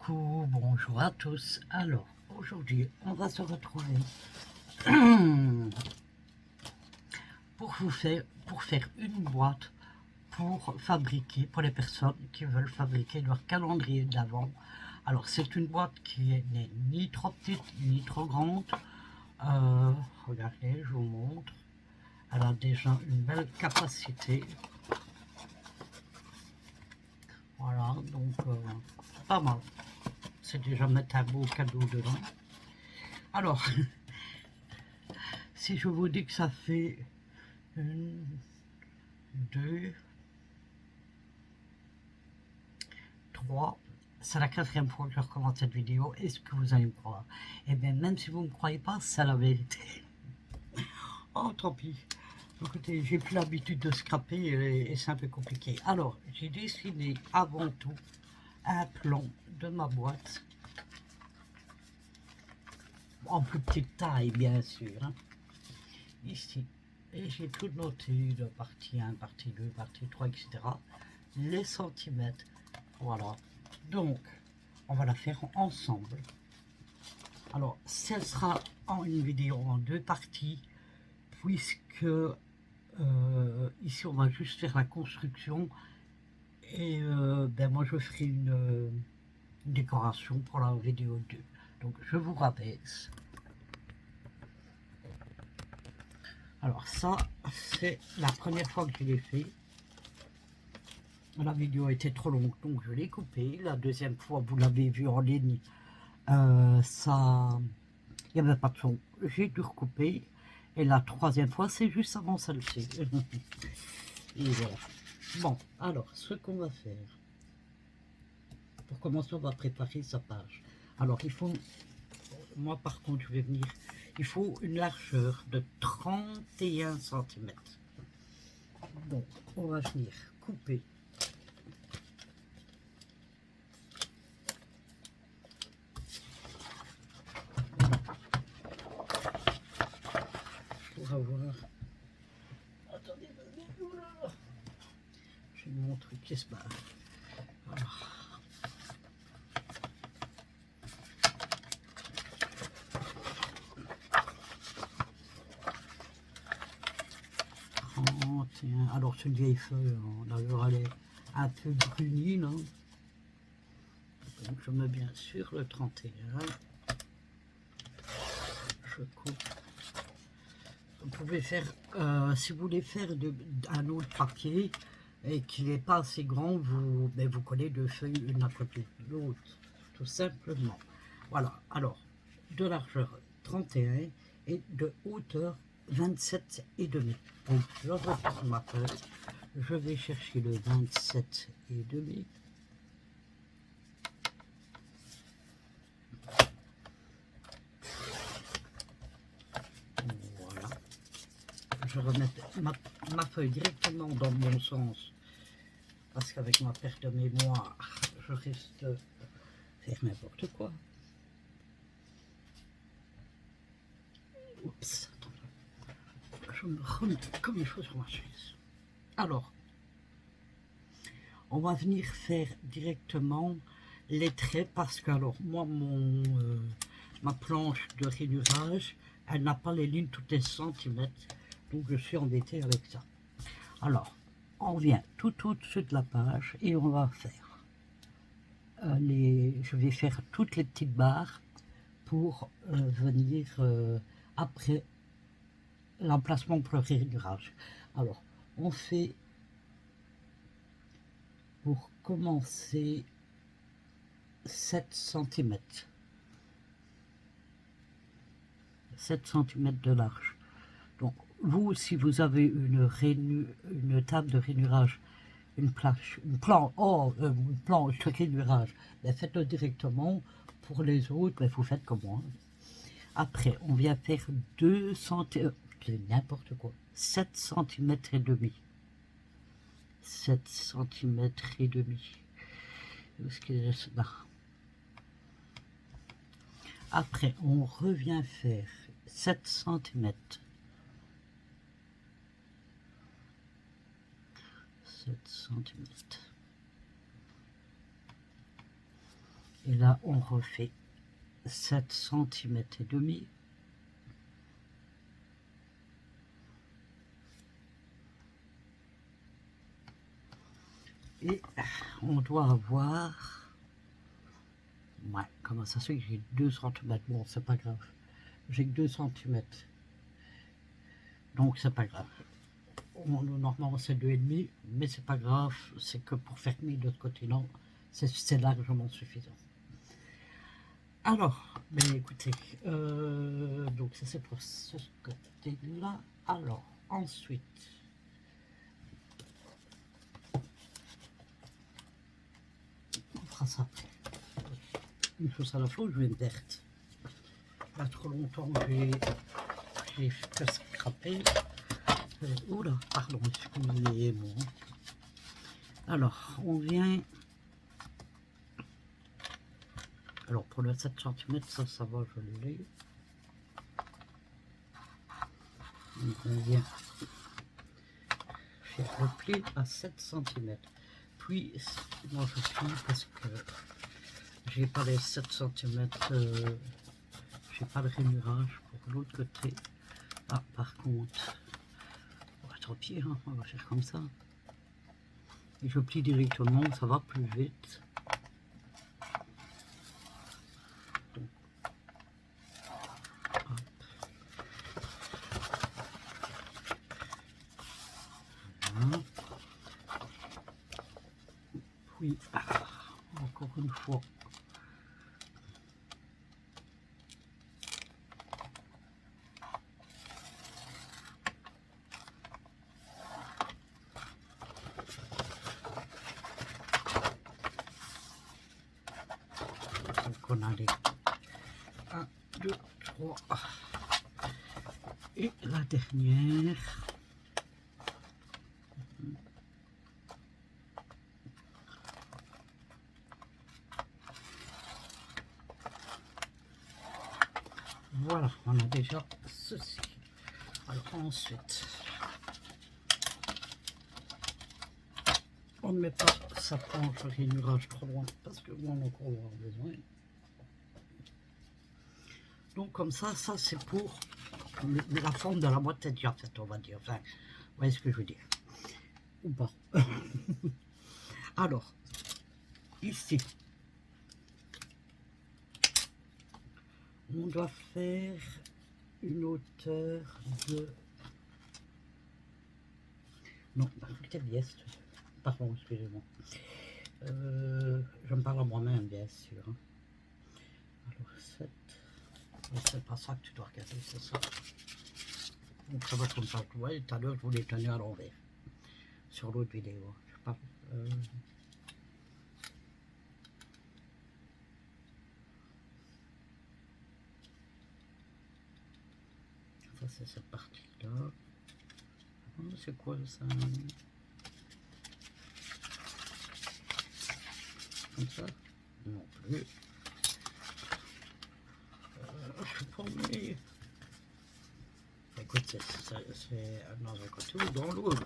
Coucou, bonjour à tous. Alors, aujourd'hui, on va se retrouver pour faire une boîte pour fabriquer, pour les personnes qui veulent fabriquer leur calendrier de l'Avent. Alors, c'est une boîte qui n'est ni trop petite, ni trop grande. Regardez, je vous montre. Elle a déjà une belle capacité. Voilà, donc pas mal. C'est déjà mettre un beau cadeau dedans. Alors, si je vous dis que ça fait 1, 2, 3, c'est la 4e fois que je recommence cette vidéo. Est-ce que vous allez me croire? Eh bien, même si vous ne me croyez pas, c'est la vérité. Oh, tant pis. Écoutez, j'ai plus l'habitude de scraper et c'est un peu compliqué. Alors, j'ai dessiné avant tout un plan de ma boîte. En plus petite taille, bien sûr. Hein. Ici. Et j'ai tout noté de partie 1, partie 2, partie 3, etc. Les centimètres. Voilà. Donc, on va la faire ensemble. Alors, ce sera en une vidéo en 2 parties, puisque ici, on va juste faire la construction. Et ben moi, je ferai une décoration pour la vidéo 2. Donc, je vous rabaisse. Alors ça, c'est la première fois que je l'ai fait. La vidéo était trop longue, donc je l'ai coupé. La deuxième fois, vous l'avez vu en ligne, ça, il n'y avait pas de son. J'ai dû recouper. Et la troisième fois, c'est juste avant celle-ci. Et voilà. Bon, alors, ce qu'on va faire, pour commencer, on va préparer sa page. Alors, il faut, moi par contre, je vais venir, il faut une largeur de 31 cm. Donc, on va venir couper. Pour avoir... Attendez, j'ai mon truc qui se barre. Voilà. Alors c'est une vieille feuille, d'ailleurs elle est un peu brunie là. Donc je mets bien sûr le 31. Je coupe. Vous pouvez faire, si vous voulez faire un autre papier et qu'il n'est pas assez grand, vous collez 2 feuilles une à côté de l'autre, tout simplement. Voilà, alors de largeur 31 et de hauteur 27,5. Donc je reprends ma feuille, je vais chercher le 27,5. Voilà. Je remets ma feuille directement dans le bon sens, parce qu'avec ma perte de mémoire, je risque de faire n'importe quoi. Oups, attendez. Je me remets comme il faut sur ma chaise. Alors, on va venir faire directement les traits, parce que alors moi, ma planche de rainurage, elle n'a pas les lignes toutes les centimètres, donc je suis embêté avec ça. Alors, on vient tout au-dessus de la page et on va faire je vais faire toutes les petites barres pour venir après l'emplacement pour le rainurage. Alors, on fait, pour commencer, 7 cm. 7 cm de large. Donc, vous, si vous avez une table de rainurage, une planche de rainurage, ben faites-le directement. Pour les autres, ben vous faites comme moi. Après, on vient faire 2 cm, n'importe quoi, 7 cm et demi. 7 cm et demi. Où est-ce qu'il est là? Après, on revient faire 7 cm. 7 cm. Et là, on refait 7 cm et demi. Et on doit avoir... Ouais, comment ça se fait que j'ai 2 cm? Bon, c'est pas grave. J'ai que 2 cm. Donc, c'est pas grave. Normalement, c'est 2,5, mais c'est pas grave. C'est que pour fermer de l'autre côté, non. C'est largement suffisant. Alors, ben écoutez, donc ça c'est pour ce côté-là. Alors, ensuite, on fera ça après. Une chose à la fois, je vais me verte. Là, trop longtemps, j'ai fait scraper. Oula, pardon, excusez-moi. Alors, on vient... Alors, pour le 7 cm, ça va, je l'ai. On vient faire le pli à 7 cm. Puis, moi je plie parce que j'ai pas les 7 cm, j'ai pas le rainurage pour l'autre côté. Ah, par contre, tant pis, hein, on va faire comme ça. Et je plie directement, ça va plus vite. Donc, voilà. Puis, encore une fois. Donc on a les 1, 2, 3. Et la dernière. Voilà, on a déjà ceci. Alors ensuite, on ne met pas sa planche de rainurage trop loin parce que moi on en encore avoir besoin. Donc comme ça c'est pour la forme de la boîte est déjà faite, on va dire. Enfin, vous voyez ce que je veux dire. Ou pas. Alors, ici, on doit faire une hauteur de... Non, peut-être bien. Pardon, excusez-moi. Je me parle à moi-même, bien sûr. Hein. Alors, 7. C'est pas ça que tu dois regarder, c'est ça. Donc, ça va comme ça. Tu vois, tout à l'heure, je vous l'ai tenu à l'envers. Sur l'autre vidéo. Je sais pas. Ça, c'est cette partie-là. C'est quoi ça? Comme ça? Non plus. Je suis pas emmêlé. Écoute, c'est dans un côté ou dans l'autre.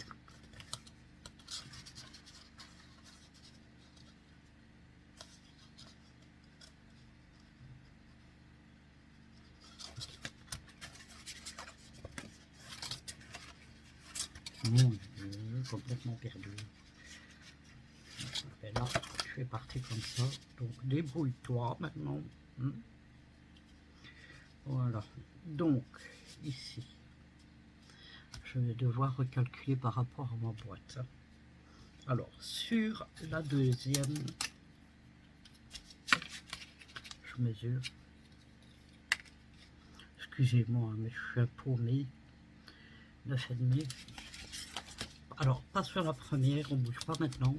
Mon Dieu, complètement perdu. Et là, je suis parti comme ça. Donc, débrouille-toi maintenant. Voilà. Donc, ici, je vais devoir recalculer par rapport à ma boîte. Alors, sur la deuxième, je mesure. Excusez-moi, mais je suis un paumé. 9,5. Alors, pas sur la première, on bouge pas maintenant.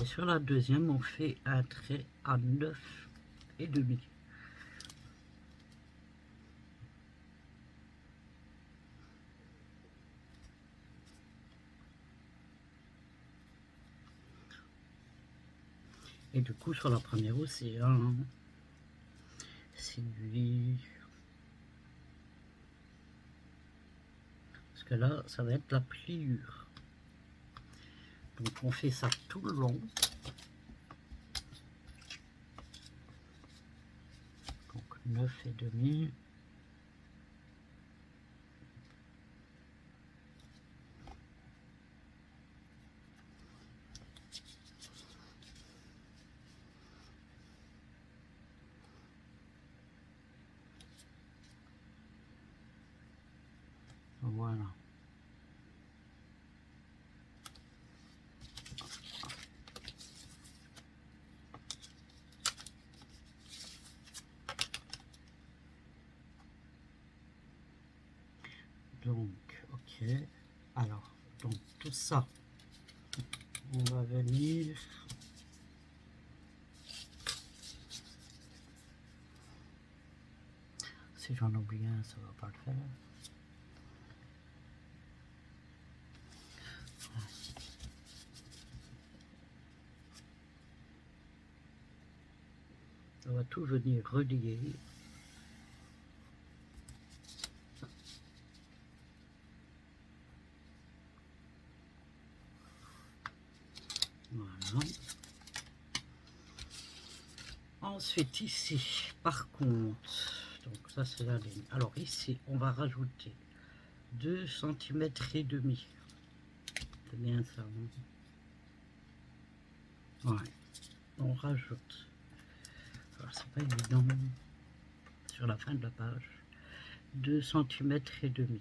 Et sur la deuxième, on fait un trait à 9,5. Et du coup, sur la première roue, c'est un... C'est lui... Parce que là, ça va être la pliure. Donc, on fait ça tout le long. 9,5. Voilà. Donc, ok. Alors, donc tout ça, on va venir. Si j'en oublie un, ça va pas le faire. On va tout venir relier. Voilà. Ensuite, ici, par contre, donc ça c'est la ligne. Alors ici, on va rajouter 2 cm et demi. C'est bien ça. Hein, ouais. On rajoute. Alors c'est pas évident sur la fin de la page. 2 cm et demi.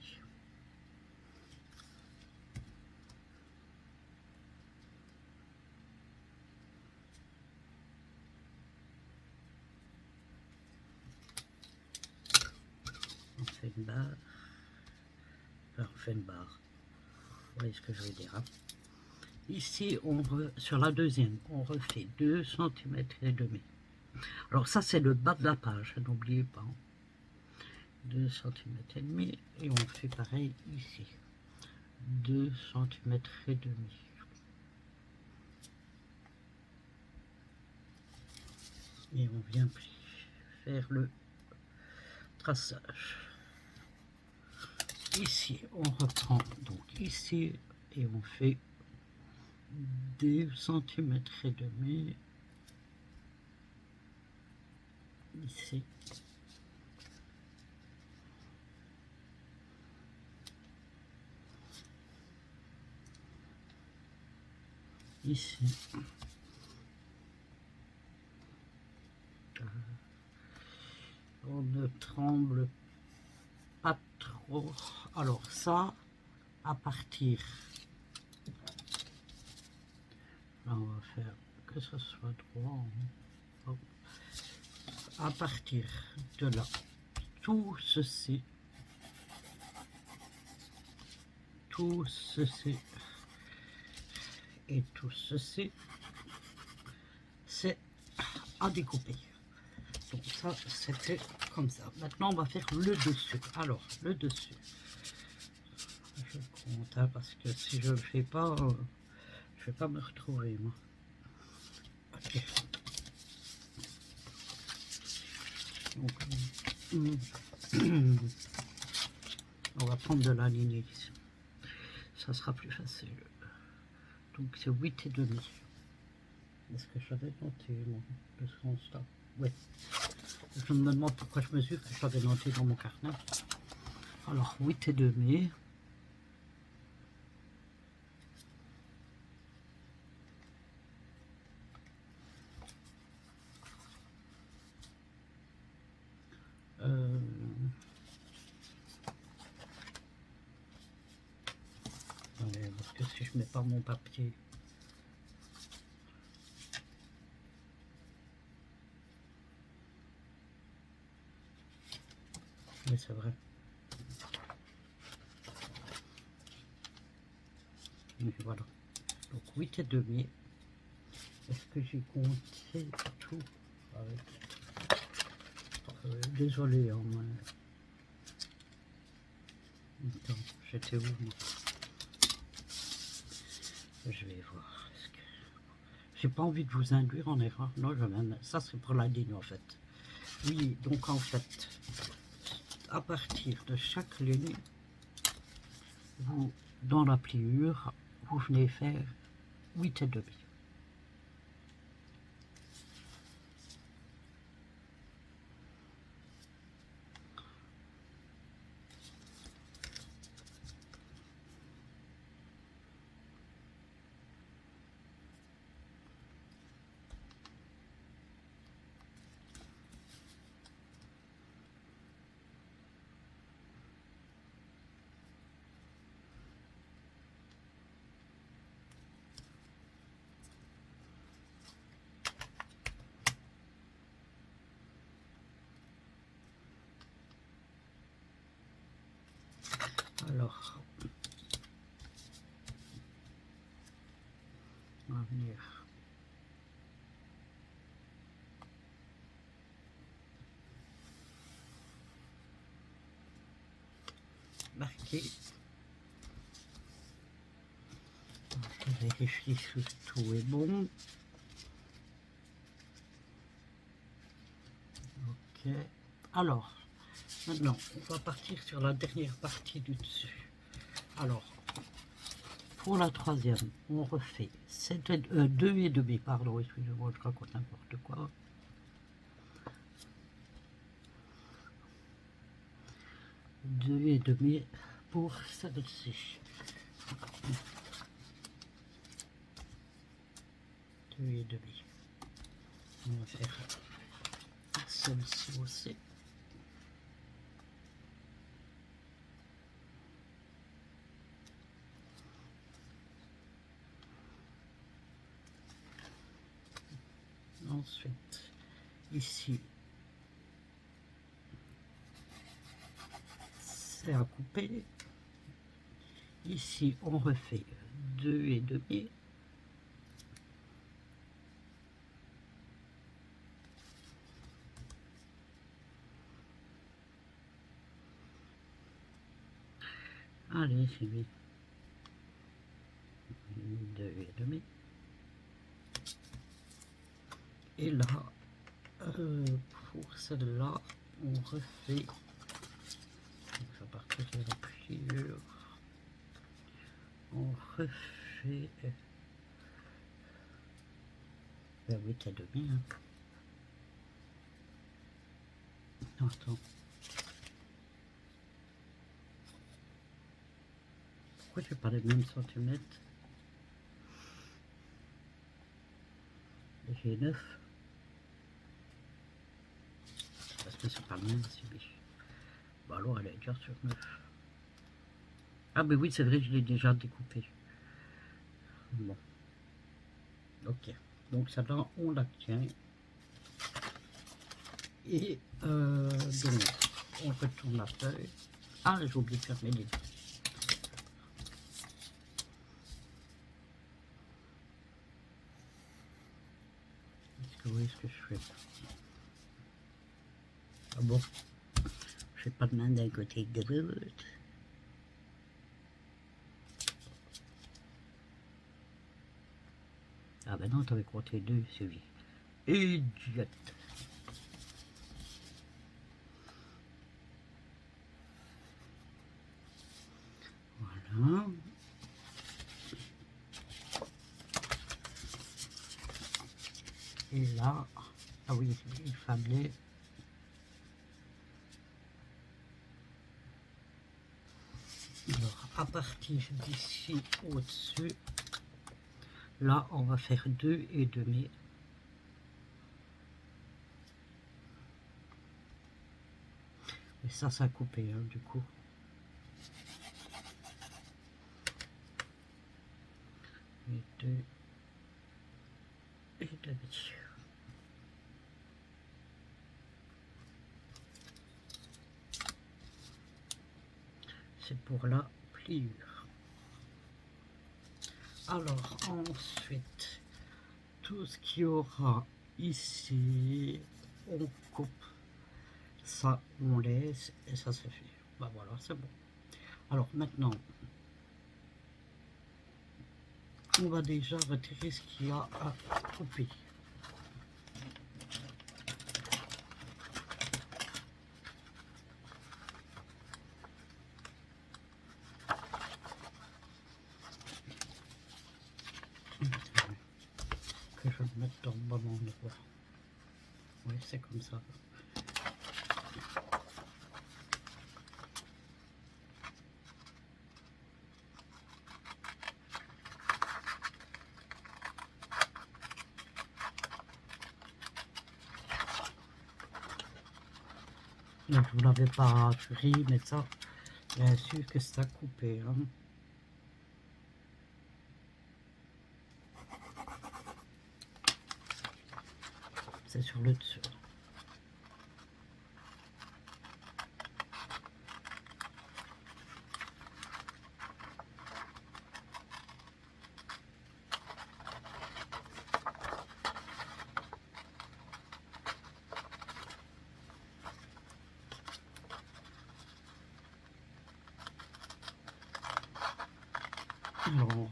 On fait une barre. Enfin, on fait une barre. Vous voyez ce que je veux dire. Hein. Ici, sur la deuxième, on refait 2 cm et demi. Alors ça, c'est le bas de la page, n'oubliez pas. 2 cm et demi. Et on fait pareil ici. 2 cm et demi. Et on vient faire le traçage. Ici, on reprend donc ici et on fait 2 cm et demi ici. Ici. On ne tremble pas trop. Alors ça, à partir, là on va faire que ce soit droit. Hop. À partir de là, tout ceci et tout ceci, c'est à découper. Donc ça, c'était comme ça. Maintenant, on va faire le dessus. Alors, le dessus. Je compte, hein, parce que si je le fais pas, je vais pas me retrouver, moi. Ok. Donc, on va prendre de la ligne ici. Ça sera plus facile. Donc, c'est 8,5. Est-ce que j'avais noté, moi, de ce constat? Oui. Je me demande pourquoi je mesure que je l'avais noté dans mon carnet. Alors, 8,5. Parce que si je mets pas mon papier, mais c'est vrai. Et voilà. Donc 8,5. Est-ce que j'ai compté tout avec... désolé, hein, attends, j'étais où moi? Je vais voir. J'ai pas envie de vous induire en erreur. Non, je même. Ça, c'est pour la ligne en fait. Oui, donc en fait, à partir de chaque ligne, vous, dans la pliure, vous venez faire 8,5. Alors, on va venir marquer. Je vérifie si tout est bon. Ok. Alors, maintenant, on va partir sur la dernière partie du dessus. Alors, pour la troisième, on refait 2 et demi, pardon, excusez-moi, je raconte n'importe quoi. 2 et demi pour celle-ci. 2 et demi. On va faire celle-ci aussi. Ensuite, ici, c'est à couper. Ici, on refait 2 et demi. Allez, c'est vite. 2 et demi. Et là, pour celle-là, on refait. À partir de la pliure, on refait 8 et demi. Hein. Non, attends. Pourquoi j'ai pas les mêmes centimètres? J'ai 9. Parce que c'est pas le même, c'est biche. Bon, alors elle est déjà sur 9. Ah, mais oui, c'est vrai, je l'ai déjà découpé. Bon. Ok. Donc, ça là, on la tient. Et donc, on retourne la feuille. Ah, j'ai oublié de fermer les deux. Est-ce que vous voyez ce que je fais? Ah bon? Je fais pas de main d'un côté de l'autre. Ah ben non, t'avais compté 2, Sylvie. Idiote. Voilà. Et là, ah oui, il fallait. Alors, à partir d'ici au-dessus, là, on va faire 2 et demi. Et ça a coupé, hein, du coup. Et 2 et demi. C'est pour la pliure. Alors, ensuite, tout ce qu'il y aura ici, on coupe. Ça, on laisse et ça se fait. Bah voilà, c'est bon. Alors maintenant, on va déjà retirer ce qu'il y a à couper. Que je le mette dans le bon endroit. Oui, c'est comme ça. Donc, vous n'avez pas pris, mais ça, bien sûr que c'est à couper. Hein. C'est sur le dessus.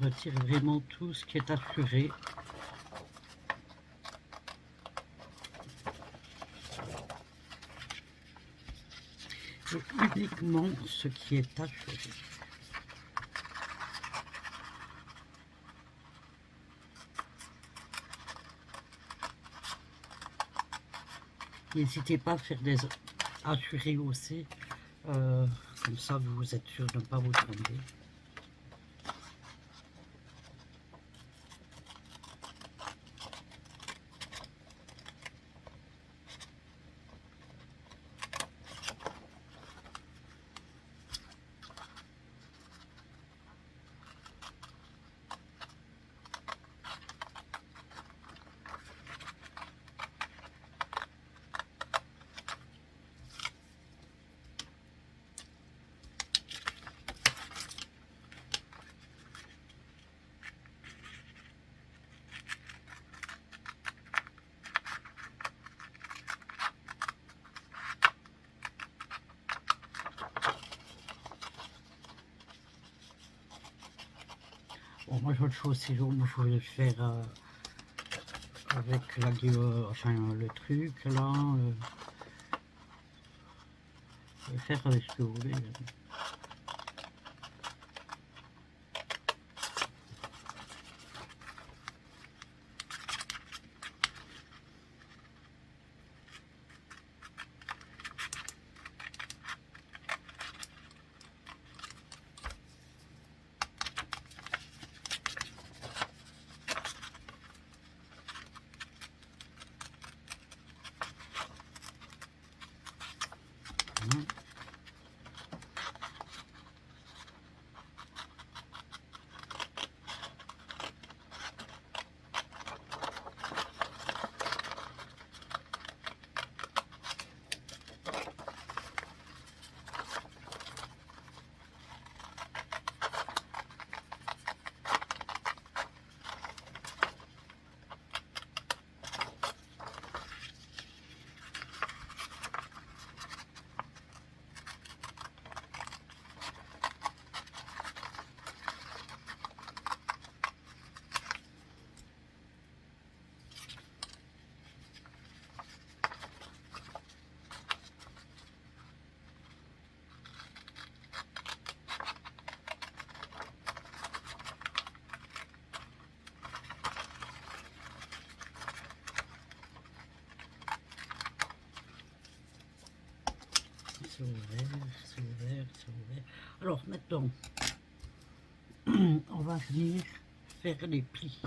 retire vraiment tout ce qui est assuré. Et uniquement ce qui est assuré. N'hésitez pas à faire des assurés aussi, comme ça vous êtes sûr de ne pas vous tromper. Bon, moi, autre chose, c'est moi, je voulais le faire avec la enfin, le truc, là. Je vais faire avec ce que vous voulez. C'est ouvert, c'est ouvert, c'est ouvert. Alors maintenant, on va venir faire les plis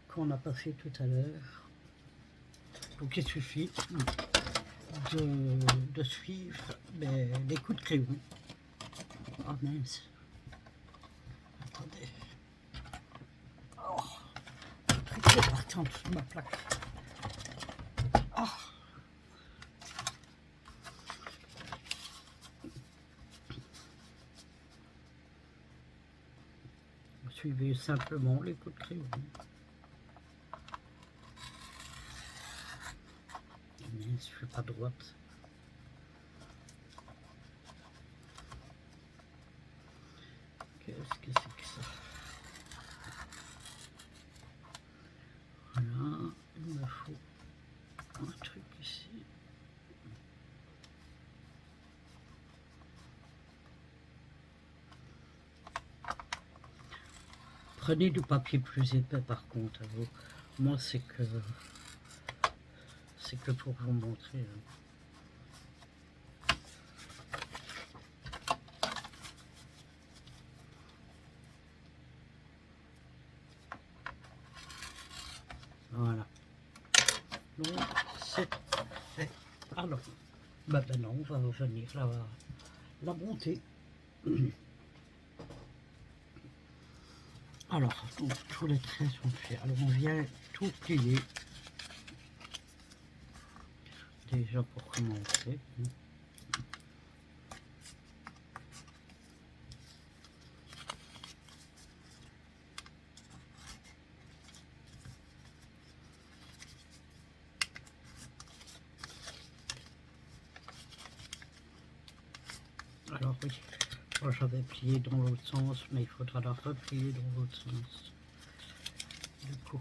qu'on n'a pas fait tout à l'heure. Donc il suffit de suivre les coups de crayon. Oh mince. Attendez. Oh, le truc est parti en dessous de ma plaque. Oh. Suivez simplement les coups de crayon. Mince, je ne fais pas droite. Qu'est-ce que c'est que ça? Voilà, il me faut un truc ici. Prenez du papier plus épais par contre. Moi c'est que pour vous montrer. Voilà. Donc c'est fait. Alors, maintenant on va revenir la monter. Alors, donc, tous les traits sont faits. Alors, on vient tout plier. Déjà pour commencer. Alors, oui, Moi j'avais plié dans l'autre sens, mais il faudra la replier dans l'autre sens. Du coup.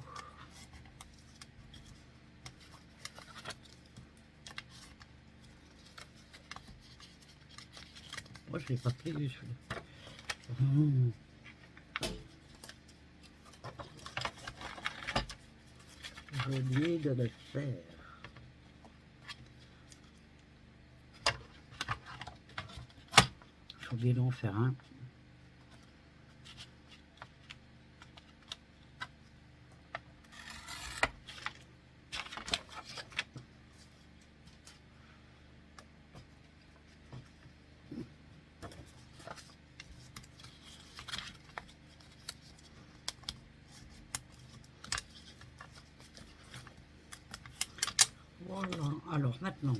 Moi je l'ai pas plié celui-là. J'ai oublié de le faire. J'ai oublié d'en faire un. Voilà, alors maintenant,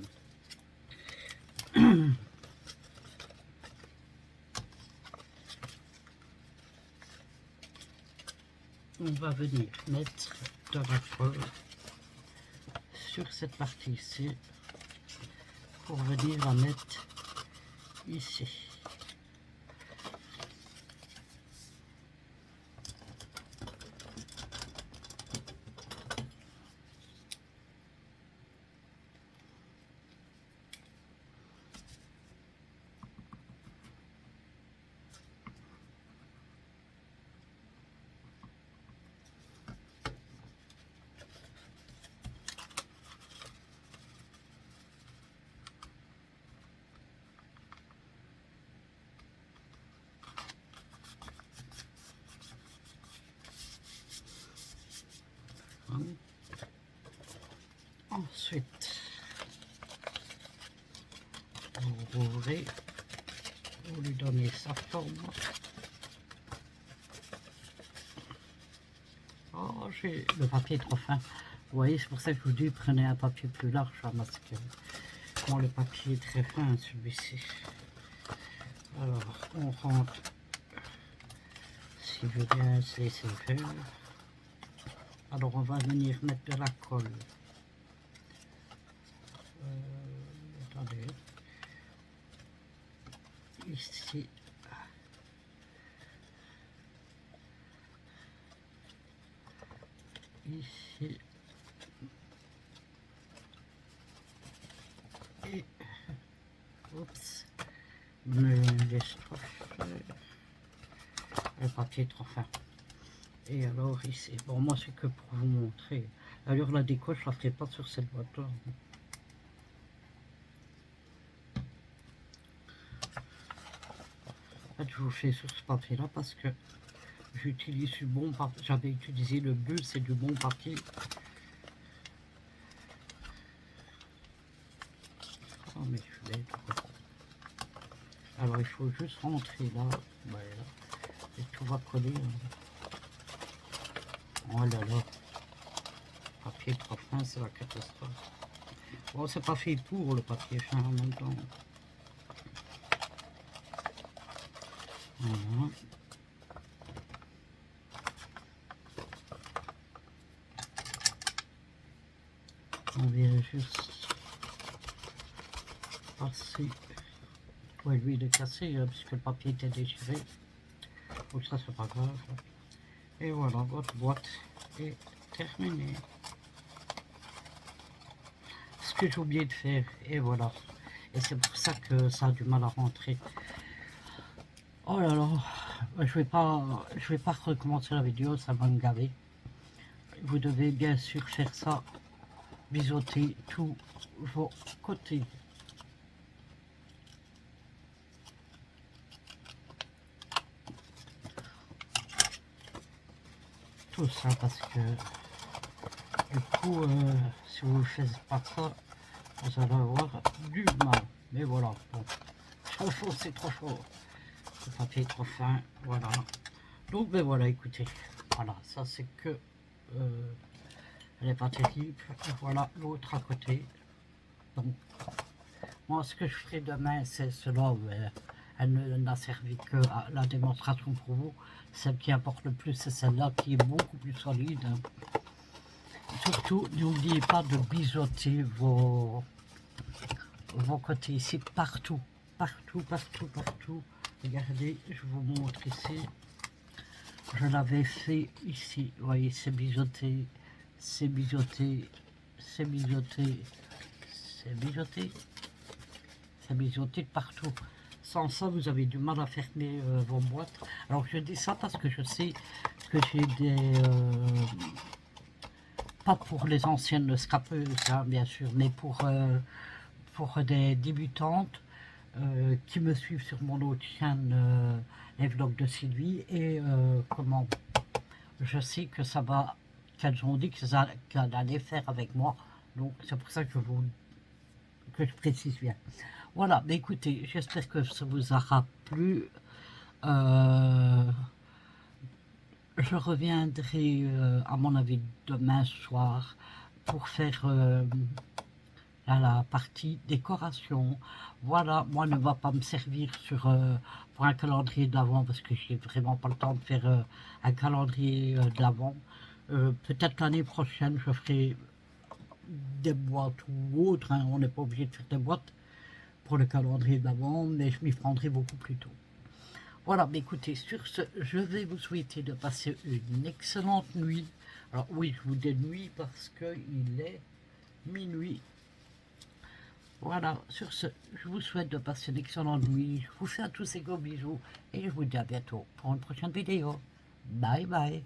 on va venir mettre de la colle sur cette partie ici pour venir la mettre ici. Ensuite, vous rouvrez, vous lui donnez sa forme. Oh, j'ai le papier est trop fin. Vous voyez, c'est pour ça que je vous dis, prenez un papier plus large, hein, parce que bon, le papier est très fin, celui-ci. Alors, on rentre, si je veux bien se laisser faire. Alors, on va venir mettre de la colle. Attendez. Ici. Ici. Et... Oups. Me laisse trop faire. Le papier est trop fin. Et alors ici. Bon, moi c'est que pour vous montrer. D'ailleurs la déco, je la ferai pas sur cette boîte-là. En fait, je vous fais sur ce papier-là parce que j'utilise du bon papier. J'avais utilisé le bleu, c'est du bon papier. Oh, mais je vais... Alors, il faut juste rentrer là. Voilà. Et tout va coller. Oh là là. Le papier trop fin, c'est la catastrophe. Bon, c'est pas fait pour le papier fin en même temps. Voilà. On vient juste passer. Ouais, lui il est cassé puisque le papier était déchiré. Donc ça c'est pas grave. Et voilà, votre boîte est terminée. Ce que j'ai oublié de faire, et voilà. Et c'est pour ça que ça a du mal à rentrer. Oh là là, je vais pas recommencer la vidéo, ça va me gaver. Vous devez bien sûr faire ça, biseauter tous vos côtés. Tout ça parce que du coup, si vous ne faites pas ça, vous allez avoir du mal. Mais voilà, bon, trop chaud, c'est trop chaud. Le papier est trop fin, voilà. Donc ben voilà, écoutez, voilà, ça c'est que elle n'est pas terrible. Et voilà l'autre à côté. Donc moi ce que je ferai demain, c'est cela. Elle n'a servi que à la démonstration pour vous. Celle qui apporte le plus, c'est celle-là qui est beaucoup plus solide. Surtout, n'oubliez pas de biseauter vos côtés ici, partout, partout, partout, partout. Regardez, je vous montre ici. Je l'avais fait ici. Vous voyez, c'est biseauté, c'est biseauté, c'est biseauté, c'est biseauté, c'est biseauté de partout. Sans ça, vous avez du mal à fermer vos boîtes. Alors, je dis ça parce que je sais que j'ai des... pas pour les anciennes scrapeuses, hein, bien sûr, mais pour des débutantes qui me suivent sur mon autre chaîne, les vlogs de Sylvie, et comment je sais que ça va, qu'elles ont dit qu'elles allaient faire avec moi, donc c'est pour ça que je précise bien. Voilà, mais écoutez, j'espère que ça vous aura plu. Je reviendrai à mon avis demain soir pour faire la partie décoration. Voilà, moi ne va pas me servir pour un calendrier de l'Avent parce que j'ai vraiment pas le temps de faire un calendrier de l'Avent. Peut-être l'année prochaine je ferai des boîtes ou autres, hein. On n'est pas obligé de faire des boîtes pour le calendrier de l'Avent, mais je m'y prendrai beaucoup plus tôt. Voilà, mais écoutez, sur ce, je vais vous souhaiter de passer une excellente nuit. Alors oui, je vous dis nuit parce qu'il est minuit. Voilà, sur ce, je vous souhaite de passer une excellente nuit. Je vous fais à tous ces gros bisous et je vous dis à bientôt pour une prochaine vidéo. Bye bye.